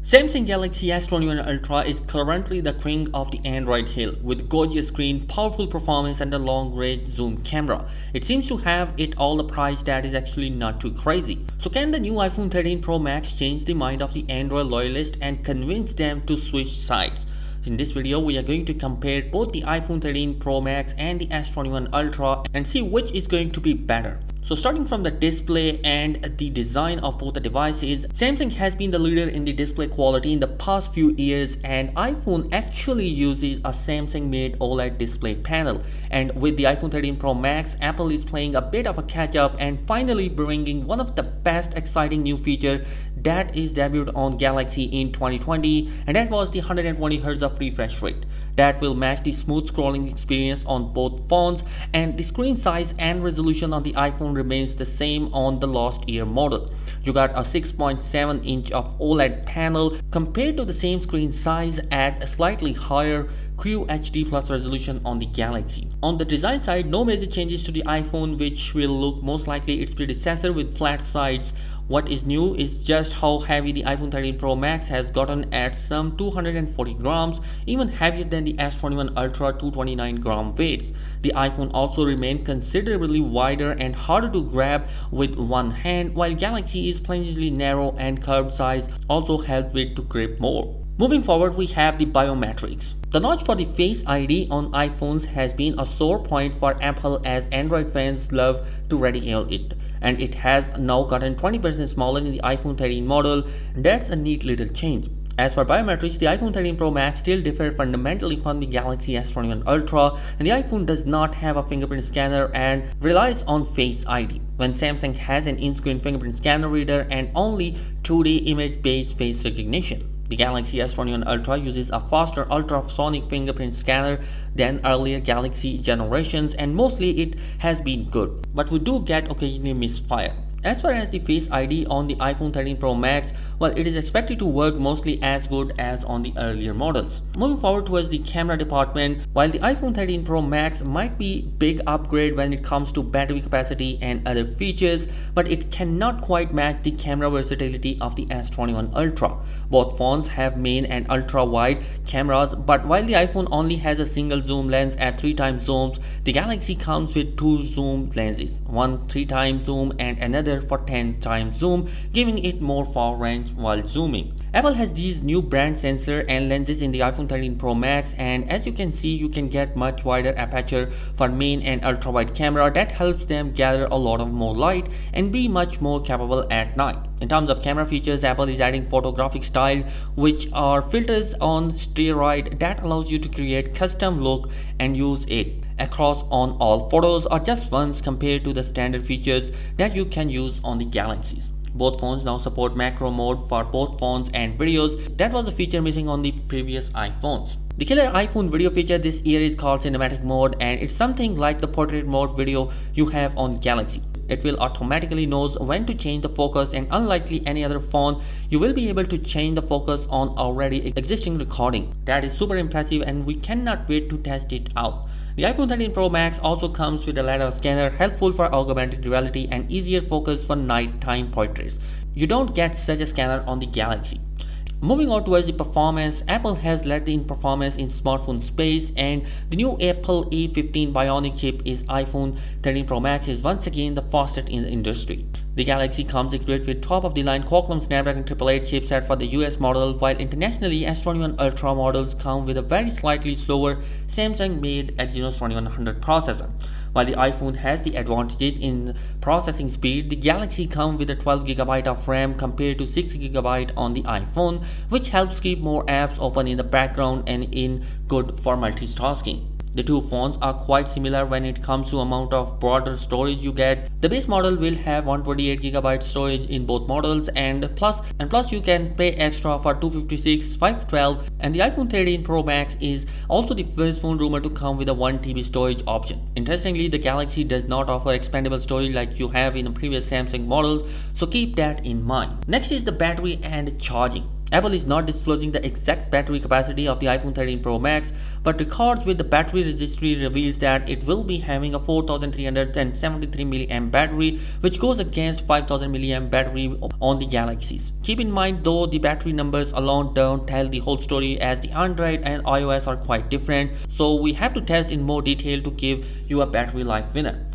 Samsung Galaxy S21 Ultra is currently the king of the Android hill with gorgeous screen, powerful performance and a long-range zoom camera. It seems to have it all a price that is actually not too crazy. So can the new iPhone 13 Pro Max change the mind of the Android loyalists and convince them to switch sides? In this video, we are going to compare both the iPhone 13 Pro Max and the S21 Ultra and see which is going to be better. So starting from the display and the design of both the devices, Samsung has been the leader in the display quality in the past few years, and iPhone actually uses a Samsung made OLED display panel. And with the iPhone 13 Pro Max, Apple is playing a bit of a catch up and finally bringing one of the best exciting new feature that is debuted on Galaxy in 2020, and that was the 120Hz of refresh rate that will match the smooth scrolling experience on both phones, and the screen size and resolution on the iPhone remains the same on the last year model. You got a 6.7 inch of OLED panel compared to the same screen size at a slightly higher QHD plus resolution on the Galaxy. On the design side, no major changes to the iPhone, which will look most likely its predecessor with flat sides. What is new is just how heavy the iPhone 13 Pro Max has gotten at some 240 grams, even heavier than the S21 Ultra 229 gram weights. The iPhone also remained considerably wider and harder to grab with one hand, while Galaxy is plainly narrow and curved size also helps it to grip more. Moving forward, we have the biometrics. The notch for the Face ID on iPhones has been a sore point for Apple, as Android fans love to ridicule it, and it has now gotten 20% smaller in the iPhone 13 model. That's a neat little change. As for biometrics, the iPhone 13 Pro Max still differs fundamentally from the Galaxy S21 Ultra, and the iPhone does not have a fingerprint scanner and relies on Face ID, when Samsung has an in-screen fingerprint scanner reader and only 2D image-based face recognition. The Galaxy S21 Ultra uses a faster ultrasonic fingerprint scanner than earlier Galaxy generations, and mostly it has been good, but we do get occasionally misfire. As far as the Face ID on the iPhone 13 Pro Max, well, it is expected to work mostly as good as on the earlier models. Moving forward towards the camera department, while the iPhone 13 Pro Max might be big upgrade when it comes to battery capacity and other features, but it cannot quite match the camera versatility of the S21 Ultra. Both phones have main and ultra wide cameras, but while the iPhone only has a single zoom lens at 3x zooms, the Galaxy comes with two zoom lenses, one 3x zoom and another for 10x zoom, giving it more far range while zooming. Apple has these new brand sensor and lenses in the iPhone 13 Pro Max, and as you can see, you can get much wider aperture for main and ultra wide camera that helps them gather a lot of more light and be much more capable at night. In terms of camera features, Apple is adding photographic style, which are filters on steroid that allows you to create custom look and use it across on all photos or just once, compared to the standard features that you can use on the Galaxies. Both phones now support macro mode for both phones and videos. That was a feature missing on the previous iPhones. The killer iPhone video feature this year is called cinematic mode, and it's something like the portrait mode video you have on Galaxy. It will automatically knows when to change the focus, and unlike any other phone, you will be able to change the focus on already existing recording. That is super impressive, and we cannot wait to test it out. The iPhone 13 Pro Max also comes with a LiDAR scanner, helpful for augmented reality and easier focus for nighttime portraits. You don't get such a scanner on the Galaxy. Moving on towards the performance, Apple has led in performance in smartphone space, and the new Apple A15 Bionic chip is iPhone 13 Pro Max is once again the fastest in the industry. The Galaxy comes equipped with top-of-the-line Qualcomm Snapdragon 888 chipset for the US model, while internationally S21 Ultra models come with a very slightly slower Samsung-made Exynos 2100 processor. While the iPhone has the advantages in processing speed, the Galaxy comes with a 12GB of RAM compared to 6GB on the iPhone, which helps keep more apps open in the background and in good for multitasking. The two phones are quite similar when it comes to amount of broader storage you get. The base model will have 128GB storage in both models, and plus you can pay extra for 256, 512, and the iPhone 13 Pro Max is also the first phone rumored to come with a 1TB storage option. Interestingly, the Galaxy does not offer expandable storage like you have in the previous Samsung models, so keep that in mind. Next is the battery and charging. Apple is not disclosing the exact battery capacity of the iPhone 13 Pro Max, but records with the battery registry reveals that it will be having a 4373 mAh battery, which goes against 5000 mAh battery on the Galaxies. Keep in mind though, the battery numbers alone don't tell the whole story, as the Android and iOS are quite different, so we have to test in more detail to give you a battery life winner.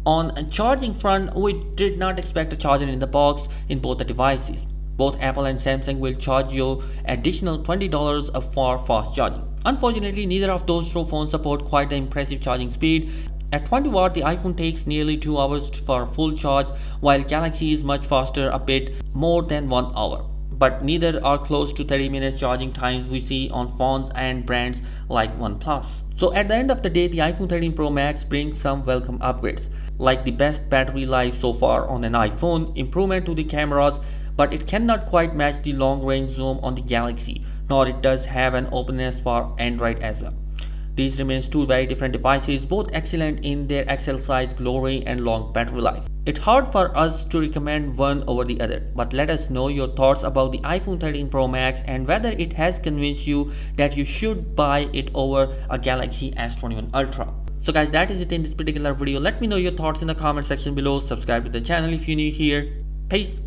On a charging front, we did not expect a charger in the box in both the devices. Both Apple and Samsung will charge you additional $20 for fast charging. Unfortunately, neither of those two phones support quite the impressive charging speed. At 20 watt, the iPhone takes nearly 2 hours for full charge, while Galaxy is much faster, a bit more than 1 hour. But neither are close to 30 minutes charging times we see on phones and brands like OnePlus. So at the end of the day, the iPhone 13 Pro Max brings some welcome upgrades, like the best battery life so far on an iPhone, improvement to the cameras, but it cannot quite match the long-range zoom on the Galaxy, nor it does have an openness for Android as well. These remains two very different devices, both excellent in their XL size, glory and long battery life. It's hard for us to recommend one over the other, but let us know your thoughts about the iPhone 13 Pro Max and whether it has convinced you that you should buy it over a Galaxy S21 Ultra. So guys, that is it in this particular video. Let me know your thoughts in the comment section below. Subscribe to the channel if you're new here. Peace.